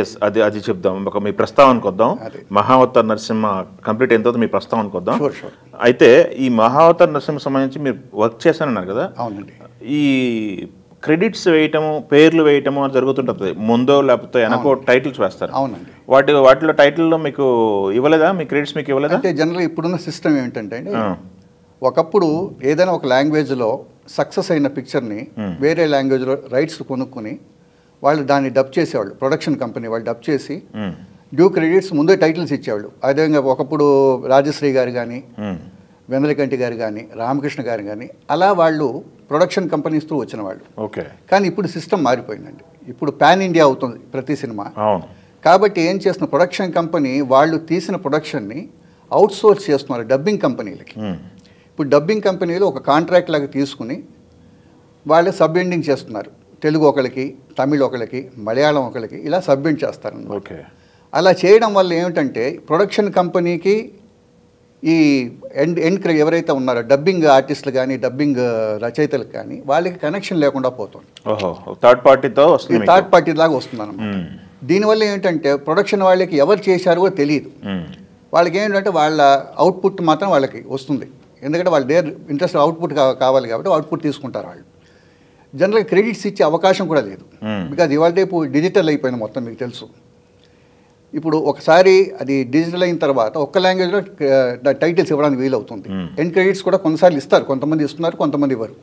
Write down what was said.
Yes, అది అది చెప్దాం. ఒక మీ ప్రస్తావనకు వద్దాం. మహావతార్ నరసింహ కంప్లీట్ అయిన తర్వాత మీ ప్రస్తావనకు వద్దాం. అయితే ఈ మహావతార్ నరసింహ సంబంధించి మీరు వర్క్ చేశానన్నారు కదా. అవునండి. ఈ క్రెడిట్స్ వేయటము, పేర్లు వేయటము అని జరుగుతుంటుంది. ముందో లేకపోతే వెనకో టైటిల్స్ వేస్తారు. అవునండి. వాటిలో టైటిల్లో మీకు ఇవ్వలేదా? మీ క్రెడిట్స్ మీకు ఇవ్వలేదా? అంటే జనరల్గా ఇప్పుడున్న సిస్టమ్ ఏమిటంటే అండి, ఒకప్పుడు ఏదైనా ఒక లాంగ్వేజ్లో సక్సెస్ అయిన పిక్చర్ని వేరే లాంగ్వేజ్లో రైట్స్ కొనుక్కొని వాళ్ళు దాన్ని డబ్ చేసేవాళ్ళు. ప్రొడక్షన్ కంపెనీ వాళ్ళు డబ్ చేసి డ్యూ క్రెడిట్స్ ముందే టైటిల్స్ ఇచ్చేవాళ్ళు. అదేవిధంగా ఒకప్పుడు రాజశ్రీ గారు కానీ, వెందలకంటి గారు కానీ, రామకృష్ణ గారు కానీ అలా వాళ్ళు ప్రొడక్షన్ కంపెనీస్ త్రూ వచ్చిన వాళ్ళు. ఓకే. కానీ ఇప్పుడు సిస్టమ్ మారిపోయిందండి. ఇప్పుడు పాన్ ఇండియా అవుతుంది ప్రతి సినిమా. కాబట్టి ఏం చేస్తున్న ప్రొడక్షన్ కంపెనీ వాళ్ళు తీసిన ప్రొడక్షన్ని అవుట్సోర్స్ చేస్తున్నారు డబ్బింగ్ కంపెనీలకి. ఇప్పుడు డబ్బింగ్ కంపెనీలు ఒక కాంట్రాక్ట్ లాగా తీసుకుని వాళ్ళే సబ్ఎండింగ్ చేస్తున్నారు. తెలుగు ఒకరికి, తమిళ్ ఒకరికి, మలయాళం ఒకరికి ఇలా సబ్మిట్ చేస్తారు. ఓకే. అలా చేయడం వల్ల ఏమిటంటే ప్రొడక్షన్ కంపెనీకి ఈ ఎండ్ ఎవరైతే ఉన్నారో డబ్బింగ్ ఆర్టిస్టులు కానీ, డబ్బింగ్ రచయితలకు కానీ వాళ్ళకి కనెక్షన్ లేకుండా పోతుంది. థర్డ్ పార్టీతో వస్తుంది, థర్డ్ పార్టీ లాగా వస్తుంది అన్నమాట. దీనివల్ల ఏంటంటే ప్రొడక్షన్ వాళ్ళకి ఎవరు చేశారో తెలియదు. వాళ్ళకి ఏంటంటే వాళ్ళ అవుట్పుట్ మాత్రం వాళ్ళకి వస్తుంది. ఎందుకంటే వాళ్ళు దేర్ ఇంట్రెస్ట్ అవుట్పుట్ కావాలి కాబట్టి అవుట్పుట్ తీసుకుంటారు వాళ్ళు. జనరల్గా క్రెడిట్స్ ఇచ్చే అవకాశం కూడా లేదు. బికాజ్ ఇవాళ రేపు డిజిటల్ అయిపోయింది మొత్తం, మీకు తెలుసు. ఇప్పుడు ఒకసారి అది డిజిటల్ అయిన తర్వాత ఒక్క లాంగ్వేజ్లో టైటిల్స్ ఇవ్వడానికి వీలవుతుంది. ఎండ్ క్రెడిట్స్ కూడా కొన్నిసార్లు ఇస్తారు, కొంతమంది ఇస్తున్నారు, కొంతమంది ఇవ్వరు.